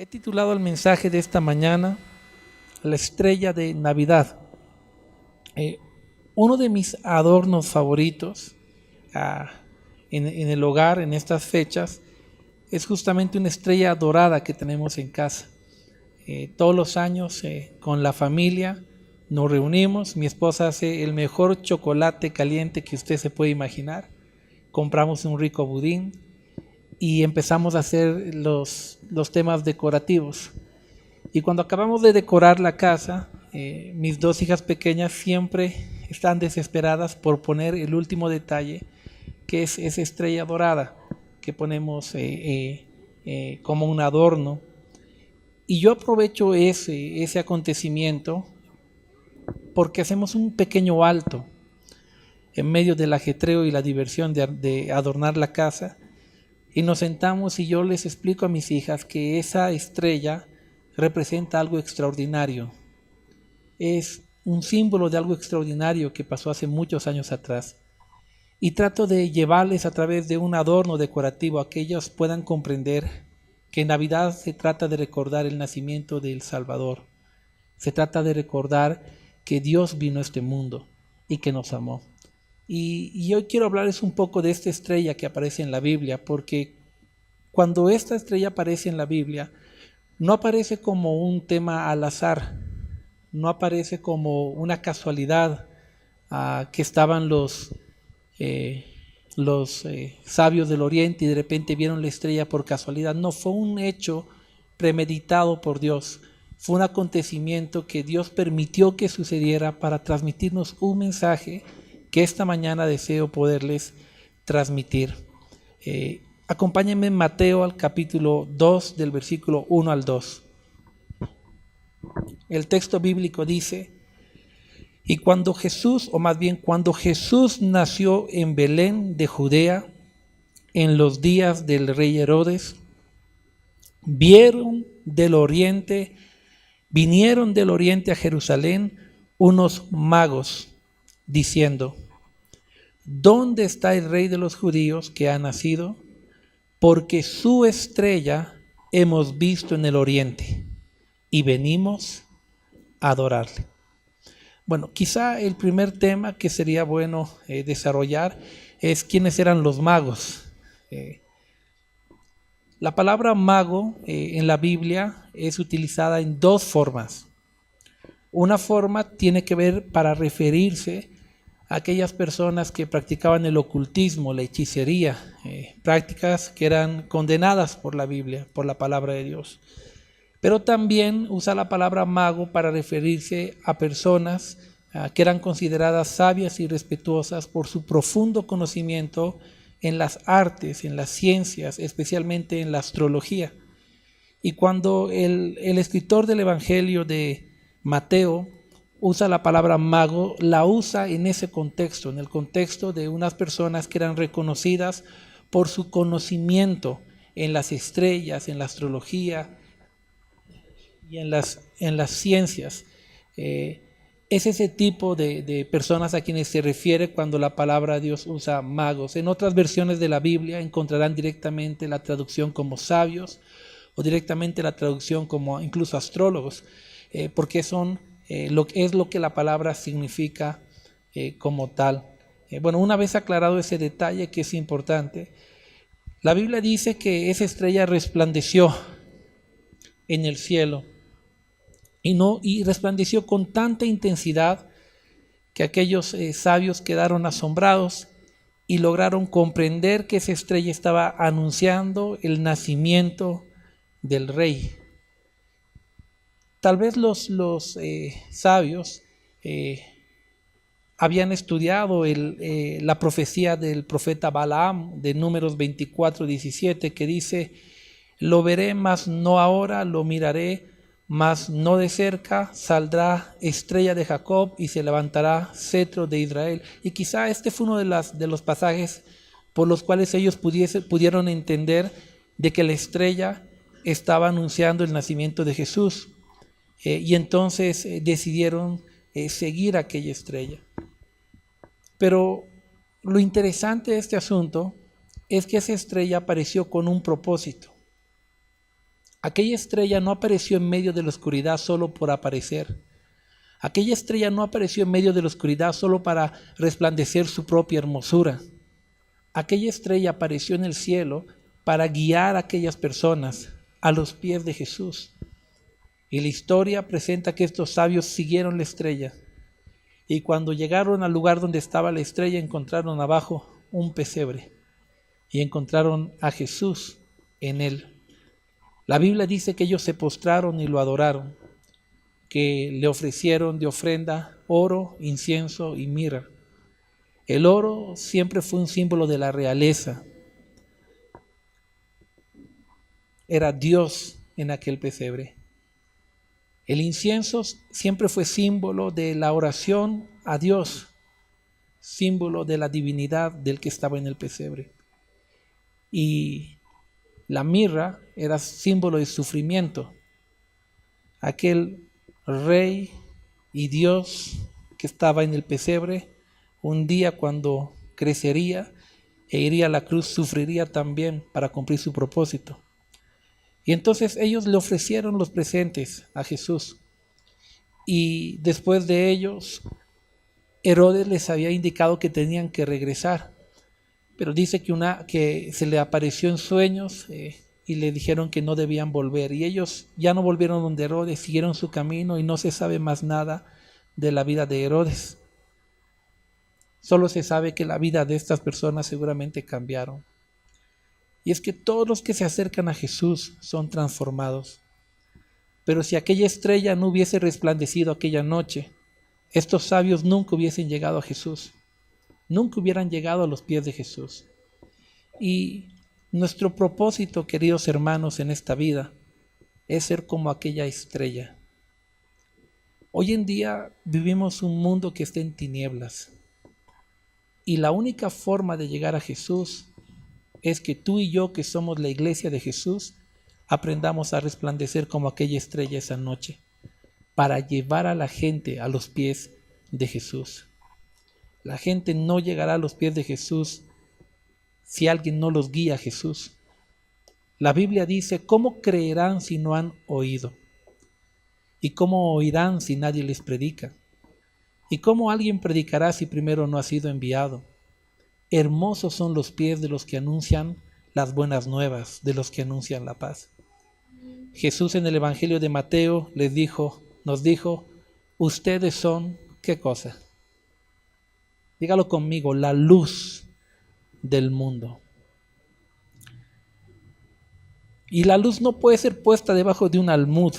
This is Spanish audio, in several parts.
He titulado el mensaje de esta mañana La estrella de Navidad. Uno de mis adornos favoritos en el hogar en estas fechas es justamente una estrella dorada que tenemos en casa. Todos los años con la familia nos reunimos, mi esposa hace el mejor chocolate caliente que usted se puede imaginar, compramos un rico budín y empezamos a hacer los temas decorativos. Y cuando acabamos de decorar la casa, mis dos hijas pequeñas siempre están desesperadas por poner el último detalle, que es esa estrella dorada que ponemos como un adorno. Y yo aprovecho ese acontecimiento porque hacemos un pequeño alto en medio del ajetreo y la diversión de adornar la casa, y nos sentamos y yo les explico a mis hijas que esa estrella representa algo extraordinario. Es un símbolo de algo extraordinario que pasó hace muchos años atrás. Y trato de llevarles a través de un adorno decorativo a que ellos puedan comprender que Navidad se trata de recordar el nacimiento del Salvador. Se trata de recordar que Dios vino a este mundo y que nos amó. Y hoy quiero hablarles un poco de esta estrella que aparece en la Biblia, porque cuando esta estrella aparece en la Biblia, no aparece como un tema al azar, no aparece como una casualidad que estaban los sabios del Oriente y de repente vieron la estrella por casualidad. No, fue un hecho premeditado por Dios. Fue un acontecimiento que Dios permitió que sucediera para transmitirnos un mensaje que esta mañana deseo poderles transmitir. Acompáñenme en Mateo al capítulo 2 del versículo 1 al 2. El texto bíblico dice: y cuando Jesús nació en Belén de Judea, en los días del rey Herodes, vinieron del oriente a Jerusalén unos magos, diciendo: ¿dónde está el rey de los judíos que ha nacido? Porque su estrella hemos visto en el oriente y venimos a adorarle. Bueno, quizá el primer tema que sería bueno desarrollar es quiénes eran los magos. La palabra mago en la Biblia es utilizada en dos formas. Una forma tiene que ver para referirse a aquellas personas que practicaban el ocultismo, la hechicería, prácticas que eran condenadas por la Biblia, por la palabra de Dios. Pero también usa la palabra mago para referirse a personas que eran consideradas sabias y respetuosas por su profundo conocimiento en las artes, en las ciencias, especialmente en la astrología. Y cuando el escritor del Evangelio de Mateo usa la palabra mago, la usa en ese contexto, en el contexto de unas personas que eran reconocidas por su conocimiento en las estrellas, en la astrología y en las ciencias. Es ese tipo de personas a quienes se refiere cuando la palabra de Dios usa magos. En otras versiones de la Biblia encontrarán directamente la traducción como sabios o directamente la traducción como incluso astrólogos, porque son lo que la palabra significa como tal. Bueno, una vez aclarado ese detalle que es importante, la Biblia dice que esa estrella resplandeció en el cielo y resplandeció con tanta intensidad que aquellos sabios quedaron asombrados y lograron comprender que esa estrella estaba anunciando el nacimiento del rey. Tal vez los sabios habían estudiado la profecía del profeta Balaam de Números 24:17, que dice: lo veré, mas no ahora, lo miraré, mas no de cerca, saldrá estrella de Jacob y se levantará cetro de Israel. Y quizá este fue uno de los pasajes por los cuales ellos pudieron entender de que la estrella estaba anunciando el nacimiento de Jesús. Y entonces decidieron seguir aquella estrella. Pero lo interesante de este asunto es que esa estrella apareció con un propósito. Aquella estrella no apareció en medio de la oscuridad solo por aparecer. Aquella estrella no apareció en medio de la oscuridad solo para resplandecer su propia hermosura. Aquella estrella apareció en el cielo para guiar a aquellas personas a los pies de Jesús. Y la historia presenta que estos sabios siguieron la estrella. Y cuando llegaron al lugar donde estaba la estrella, encontraron abajo un pesebre. Y encontraron a Jesús en él. La Biblia dice que ellos se postraron y lo adoraron, que le ofrecieron de ofrenda oro, incienso y mirra. El oro siempre fue un símbolo de la realeza. Era Dios en aquel pesebre. El incienso siempre fue símbolo de la oración a Dios, símbolo de la divinidad del que estaba en el pesebre. Y la mirra era símbolo de sufrimiento. Aquel rey y Dios que estaba en el pesebre, un día cuando crecería e iría a la cruz, sufriría también para cumplir su propósito. Y entonces ellos le ofrecieron los presentes a Jesús. Y después de ellos, Herodes les había indicado que tenían que regresar. Pero dice que se le apareció en sueños y le dijeron que no debían volver. Y ellos ya no volvieron donde Herodes, siguieron su camino y no se sabe más nada de la vida de Herodes. Solo se sabe que la vida de estas personas seguramente cambiaron. Y es que todos los que se acercan a Jesús son transformados. Pero si aquella estrella no hubiese resplandecido aquella noche, estos sabios nunca hubiesen llegado a Jesús. Nunca hubieran llegado a los pies de Jesús. Y nuestro propósito, queridos hermanos, en esta vida es ser como aquella estrella. Hoy en día vivimos un mundo que está en tinieblas. Y la única forma de llegar a Jesús es que tú y yo, que somos la iglesia de Jesús, aprendamos a resplandecer como aquella estrella esa noche, para llevar a la gente a los pies de Jesús. La gente no llegará a los pies de Jesús si alguien no los guía a Jesús. La Biblia dice, ¿cómo creerán si no han oído? ¿Y cómo oirán si nadie les predica? ¿Y cómo alguien predicará si primero no ha sido enviado? Hermosos son los pies de los que anuncian las buenas nuevas, de los que anuncian la paz. Jesús en el Evangelio de Mateo nos dijo, ustedes son, ¿qué cosa? Dígalo conmigo, la luz del mundo. Y la luz no puede ser puesta debajo de un almud,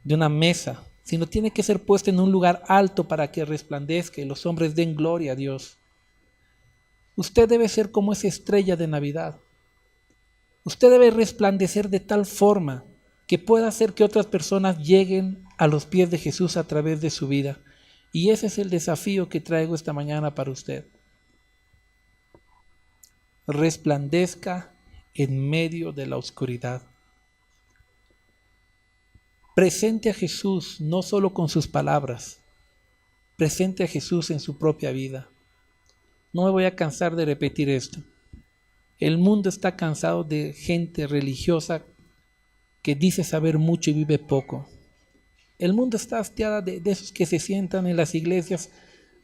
de una mesa, sino tiene que ser puesta en un lugar alto para que resplandezca y los hombres den gloria a Dios. Usted debe ser como esa estrella de Navidad. Usted debe resplandecer de tal forma que pueda hacer que otras personas lleguen a los pies de Jesús a través de su vida. Y ese es el desafío que traigo esta mañana para usted. Resplandezca en medio de la oscuridad. Presente a Jesús no solo con sus palabras, presente a Jesús en su propia vida. No me voy a cansar de repetir esto. El mundo está cansado de gente religiosa que dice saber mucho y vive poco. El mundo está hastiada de esos que se sientan en las iglesias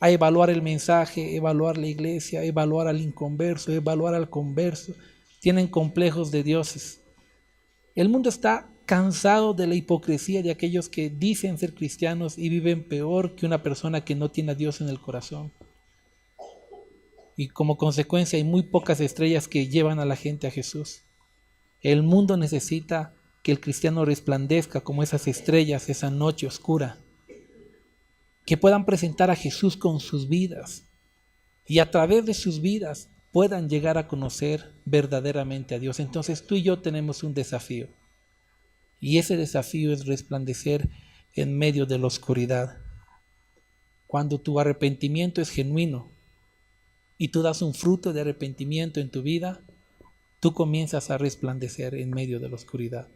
a evaluar el mensaje, evaluar la iglesia, evaluar al inconverso, evaluar al converso. Tienen complejos de dioses. El mundo está cansado de la hipocresía de aquellos que dicen ser cristianos y viven peor que una persona que no tiene a Dios en el corazón. Y como consecuencia hay muy pocas estrellas que llevan a la gente a Jesús. El mundo necesita que el cristiano resplandezca como esas estrellas esa noche oscura, que puedan presentar a Jesús con sus vidas y a través de sus vidas puedan llegar a conocer verdaderamente a Dios. Entonces tú y yo tenemos un desafío, y ese desafío es resplandecer en medio de la oscuridad. Cuando tu arrepentimiento es genuino y tú das un fruto de arrepentimiento en tu vida, tú comienzas a resplandecer en medio de la oscuridad.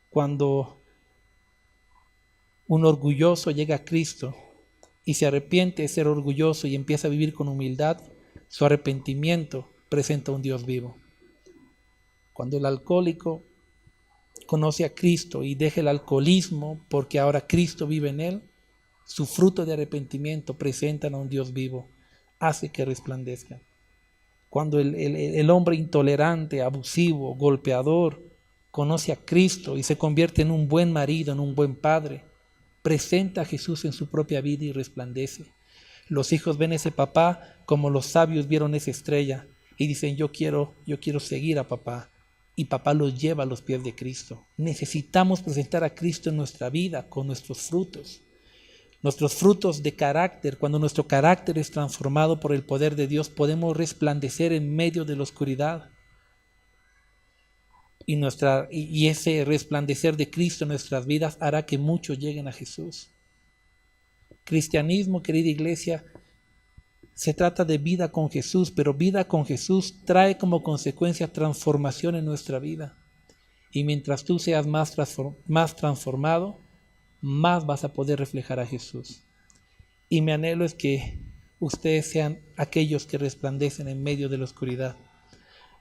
Cuando un orgulloso llega a Cristo y se arrepiente de ser orgulloso y empieza a vivir con humildad, su arrepentimiento presenta un Dios vivo. Cuando el alcohólico conoce a Cristo y deja el alcoholismo porque ahora Cristo vive en él, su fruto de arrepentimiento presentan a un Dios vivo, hace que resplandezca. Cuando el hombre intolerante, abusivo, golpeador, conoce a Cristo y se convierte en un buen marido, en un buen padre, presenta a Jesús en su propia vida y resplandece. Los hijos ven a ese papá como los sabios vieron esa estrella y dicen, yo quiero seguir a papá. Y papá los lleva a los pies de Cristo. Necesitamos presentar a Cristo en nuestra vida con nuestros frutos. Nuestros frutos de carácter, cuando nuestro carácter es transformado por el poder de Dios, podemos resplandecer en medio de la oscuridad. Y ese resplandecer de Cristo en nuestras vidas hará que muchos lleguen a Jesús. Cristianismo, querida iglesia, se trata de vida con Jesús, pero vida con Jesús trae como consecuencia transformación en nuestra vida. Y mientras tú seas más transformado, más vas a poder reflejar a Jesús. Y mi anhelo es que ustedes sean aquellos que resplandecen en medio de la oscuridad.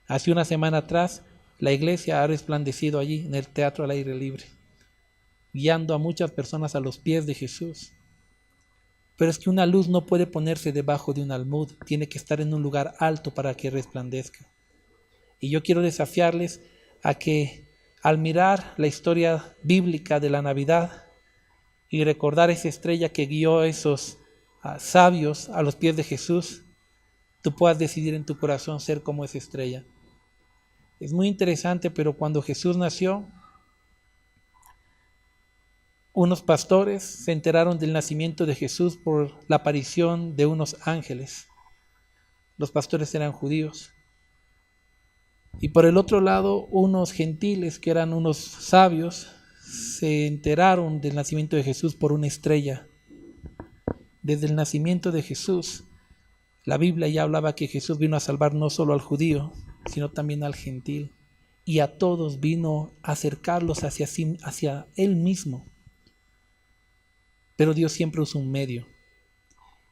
Hace una semana atrás, la iglesia ha resplandecido allí en el teatro al aire libre, guiando a muchas personas a los pies de Jesús. Pero es que una luz no puede ponerse debajo de un almud, tiene que estar en un lugar alto para que resplandezca. Y yo quiero desafiarles a que al mirar la historia bíblica de la Navidad y recordar esa estrella que guió a esos sabios a los pies de Jesús, tú puedas decidir en tu corazón ser como esa estrella. Es muy interesante, pero cuando Jesús nació, unos pastores se enteraron del nacimiento de Jesús por la aparición de unos ángeles. Los pastores eran judíos. Y por el otro lado, unos gentiles que eran unos sabios se enteraron del nacimiento de Jesús por una estrella. Desde el nacimiento de Jesús, la Biblia ya hablaba que Jesús vino a salvar no solo al judío, sino también al gentil. Y a todos vino a acercarlos hacia Él mismo. Pero Dios siempre usa un medio.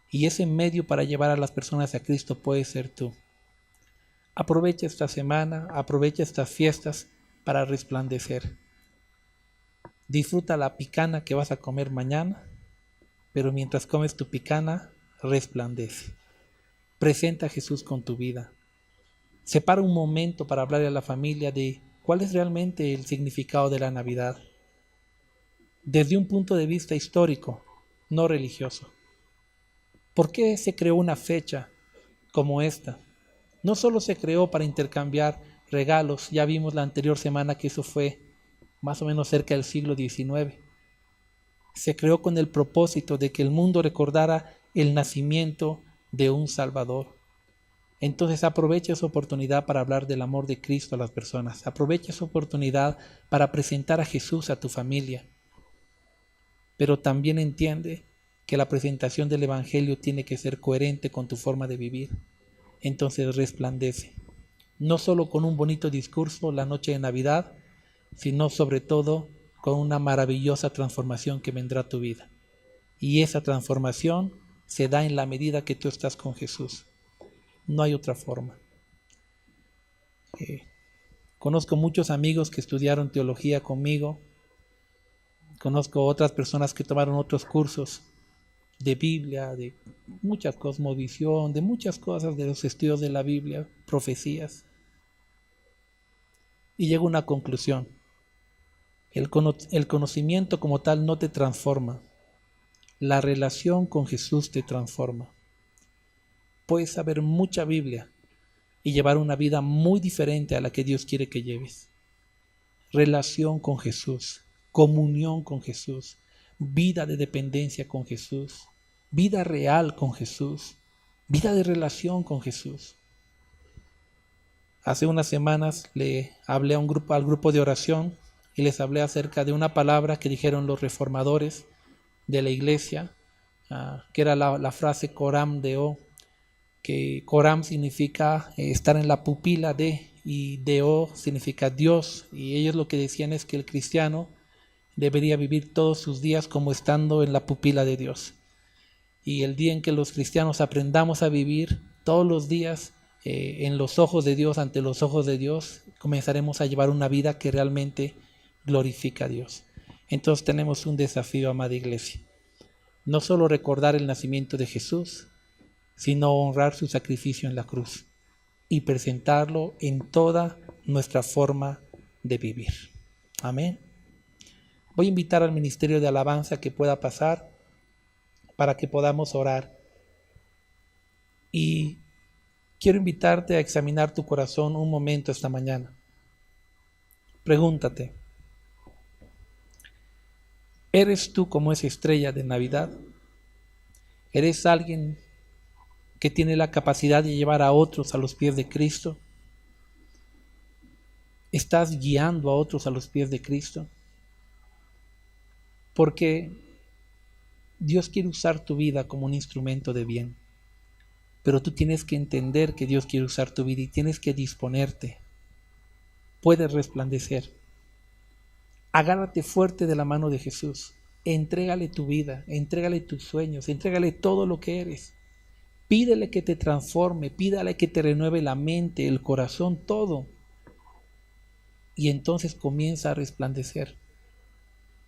Y ese medio para llevar a las personas a Cristo puede ser tú. Aprovecha esta semana, aprovecha estas fiestas para resplandecer. Disfruta la picana que vas a comer mañana, pero mientras comes tu picana, resplandece. Presenta a Jesús con tu vida. Separa un momento para hablarle a la familia de cuál es realmente el significado de la Navidad. Desde un punto de vista histórico, no religioso. ¿Por qué se creó una fecha como esta? No solo se creó para intercambiar regalos, ya vimos la anterior semana que eso fue más o menos cerca del siglo XIX. Se creó con el propósito de que el mundo recordara el nacimiento de un Salvador. Entonces aprovecha esa oportunidad para hablar del amor de Cristo a las personas. Aprovecha esa oportunidad para presentar a Jesús a tu familia. Pero también entiende que la presentación del Evangelio tiene que ser coherente con tu forma de vivir. Entonces resplandece, no solo con un bonito discurso la noche de Navidad, sino sobre todo con una maravillosa transformación que vendrá a tu vida. Y esa transformación se da en la medida que tú estás con Jesús. No hay otra forma. Conozco muchos amigos que estudiaron teología conmigo. Conozco otras personas que tomaron otros cursos de Biblia, de mucha cosmovisión, de muchas cosas, de los estudios de la Biblia, profecías. Y llego a una conclusión. El conocimiento como tal no te transforma. La relación con Jesús te transforma. Puedes saber mucha Biblia y llevar una vida muy diferente a la que Dios quiere que lleves. Relación con Jesús, comunión con Jesús, vida de dependencia con Jesús, vida real con Jesús, vida de relación con Jesús. Hace unas semanas le hablé al grupo de oración y les hablé acerca de una palabra que dijeron los reformadores de la iglesia, que era la frase coram deo, que coram significa estar en la pupila de, y deo significa Dios, y ellos lo que decían es que el cristiano debería vivir todos sus días como estando en la pupila de Dios. Y el día en que los cristianos aprendamos a vivir todos los días en los ojos de Dios, ante los ojos de Dios, comenzaremos a llevar una vida que realmente glorifica a Dios. Entonces tenemos un desafío, amada iglesia. No solo recordar el nacimiento de Jesús, sino honrar su sacrificio en la cruz y presentarlo en toda nuestra forma de vivir. Amén. Voy a invitar al ministerio de alabanza que pueda pasar para que podamos orar. Y quiero invitarte a examinar tu corazón un momento esta mañana. Pregúntate, ¿eres tú como esa estrella de Navidad? ¿Eres alguien que tiene la capacidad de llevar a otros a los pies de Cristo? ¿Estás guiando a otros a los pies de Cristo? Porque Dios quiere usar tu vida como un instrumento de bien. Pero tú tienes que entender que Dios quiere usar tu vida y tienes que disponerte. Puedes resplandecer. Agárrate fuerte de la mano de Jesús. Entrégale tu vida, entrégale tus sueños, entrégale todo lo que eres. Pídele que te transforme, pídale que te renueve la mente, el corazón, todo. Y entonces comienza a resplandecer.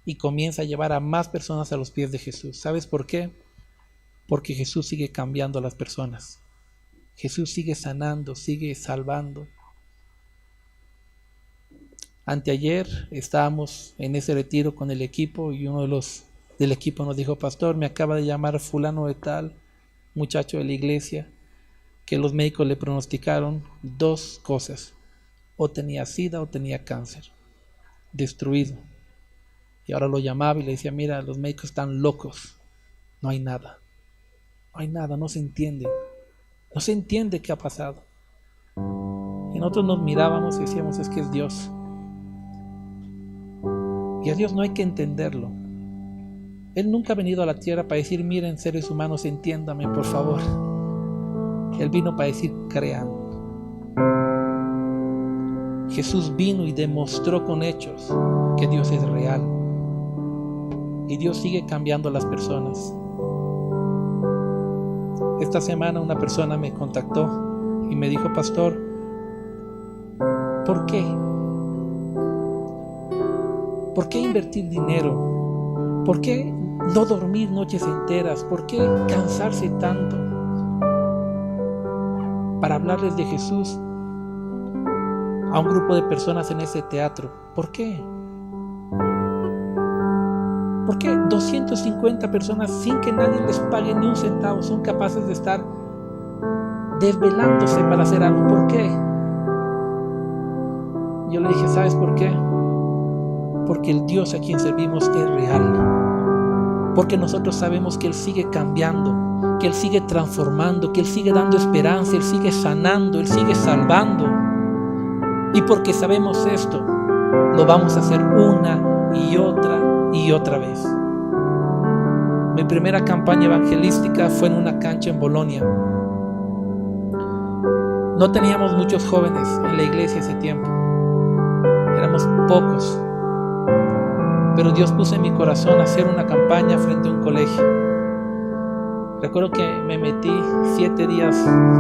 Y comienza a llevar a más personas a los pies de Jesús. ¿Sabes por qué? Porque Jesús sigue cambiando a las personas. Jesús sigue sanando, sigue salvando. Anteayer estábamos en ese retiro con el equipo y uno de los del equipo nos dijo: pastor, me acaba de llamar fulano de tal, muchacho de la iglesia, que los médicos le pronosticaron 2 cosas: o tenía SIDA o tenía cáncer, destruido. Y ahora lo llamaba y le decía: mira, los médicos están locos, no hay nada, no se entiende qué ha pasado. Y nosotros nos mirábamos y decíamos: es que es Dios. Y a Dios no hay que entenderlo. Él nunca ha venido a la tierra para decir: miren, seres humanos, entiéndame por favor. Él vino para decir: crean. Jesús vino y demostró con hechos que Dios es real. Y Dios sigue cambiando a las personas. Esta semana una persona me contactó y me dijo: pastor, ¿por qué? ¿Por qué invertir dinero? ¿Por qué no dormir noches enteras? ¿Por qué cansarse tanto para hablarles de Jesús a un grupo de personas en ese teatro? ¿Por qué? ¿Por qué 250 personas sin que nadie les pague ni un centavo son capaces de estar desvelándose para hacer algo? ¿Por qué? Yo le dije: ¿sabes por qué? Porque el Dios a quien servimos es real. Porque nosotros sabemos que Él sigue cambiando, que Él sigue transformando, que Él sigue dando esperanza, Él sigue sanando, Él sigue salvando. Y porque sabemos esto, lo vamos a hacer una y otra vez. Mi primera campaña evangelística fue en una cancha en Bolonia. No teníamos muchos jóvenes en la iglesia ese tiempo. Éramos pocos. Pero Dios puso en mi corazón hacer una campaña frente a un colegio. Recuerdo que me metí 7 días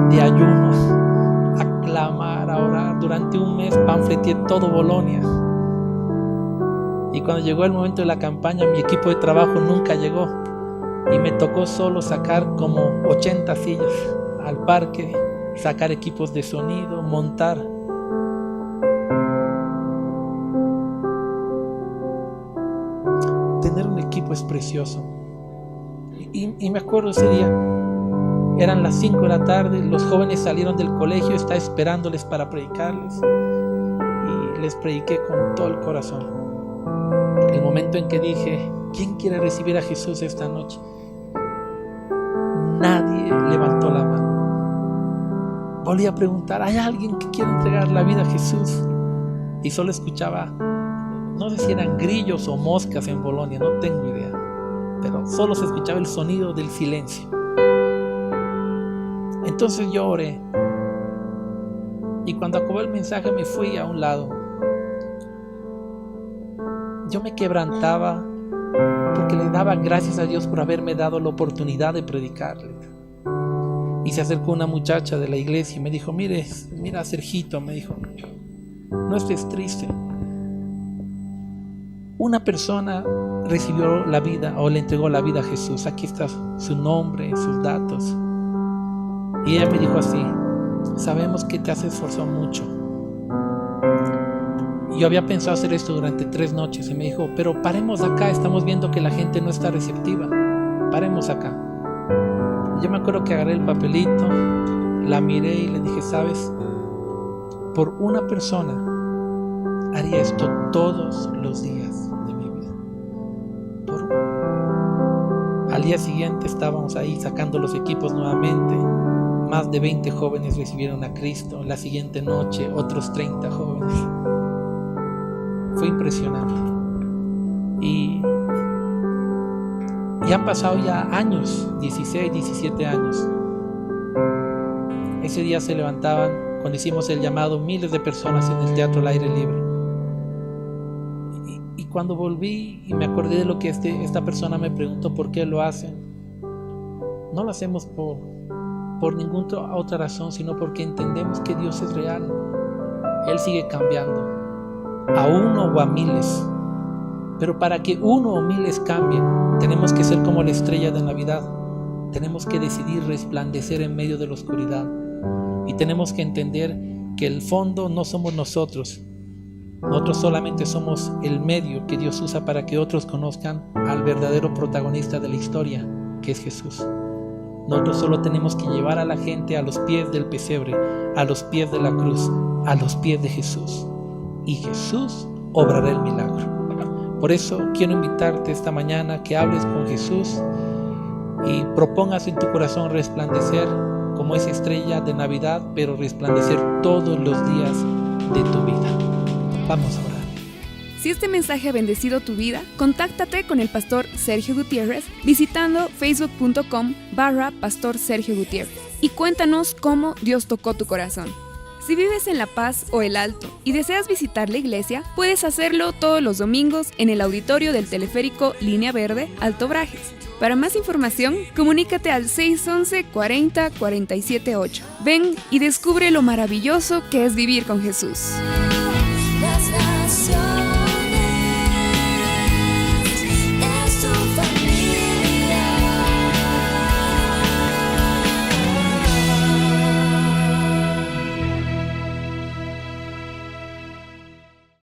de ayuno a clamar, a orar. Durante un mes panfleteé todo Bolonia. Y cuando llegó el momento de la campaña, mi equipo de trabajo nunca llegó. Y me tocó solo sacar como 80 sillas al parque, sacar equipos de sonido, montar. Tener un equipo es precioso. Y me acuerdo ese día, eran las 5 de la tarde, los jóvenes salieron del colegio, estaba esperándoles para predicarles. Y les prediqué con todo el corazón. El momento en que dije: ¿quién quiere recibir a Jesús esta noche? Nadie levantó la mano. Volví a preguntar: ¿hay alguien que quiera entregar la vida a Jesús? Y solo escuchaba, no sé si eran grillos o moscas en Bolonia, no tengo idea, pero solo se escuchaba el sonido del silencio. Entonces yo oré, y cuando acabó el mensaje me fui a un lado. Yo me quebrantaba porque le daba gracias a Dios por haberme dado la oportunidad de predicarle. Y se acercó una muchacha de la iglesia y me dijo: mira Sergito, me dijo, no estés triste. una persona recibió la vida o le entregó la vida a Jesús. Aquí está su nombre, sus datos. Y ella me dijo así: sabemos que te has esforzado mucho. Yo había pensado hacer esto durante 3 noches y me dijo: pero paremos acá, estamos viendo que la gente no está receptiva, paremos acá. Yo me acuerdo que agarré el papelito, la miré y le dije: sabes, por una persona haría esto todos los días de mi vida. Al día siguiente estábamos ahí sacando los equipos nuevamente. Más de 20 jóvenes recibieron a Cristo. La siguiente noche otros 30 jóvenes. Fue impresionante. Y han pasado ya años, 16, 17 años. Ese día se levantaban, cuando hicimos el llamado, miles de personas en el teatro al aire libre. Y cuando volví y me acordé de lo que esta persona me preguntó por qué lo hacen, no lo hacemos por ninguna otra razón, sino porque entendemos que Dios es real. Él sigue cambiando, a uno o a miles. Pero para que uno o miles cambien, tenemos que ser como la estrella de Navidad. Tenemos que decidir resplandecer en medio de la oscuridad. Y tenemos que entender que el fondo no somos nosotros. Nosotros solamente somos el medio que Dios usa para que otros conozcan al verdadero protagonista de la historia, que es Jesús. Nosotros solo tenemos que llevar a la gente a los pies del pesebre, a los pies de la cruz, a los pies de Jesús. Y Jesús obrará el milagro. Por eso quiero invitarte esta mañana que hables con Jesús y propongas en tu corazón resplandecer como esa estrella de Navidad, pero resplandecer todos los días de tu vida. Vamos a orar. Si este mensaje ha bendecido tu vida, contáctate con el pastor Sergio Gutiérrez visitando facebook.com/pastor Sergio Gutiérrez y cuéntanos cómo Dios tocó tu corazón. Si vives en La Paz o El Alto y deseas visitar la iglesia, puedes hacerlo todos los domingos en el auditorio del teleférico Línea Verde, Alto Brajes. Para más información, comunícate al 611 40 47 8. Ven y descubre lo maravilloso que es vivir con Jesús.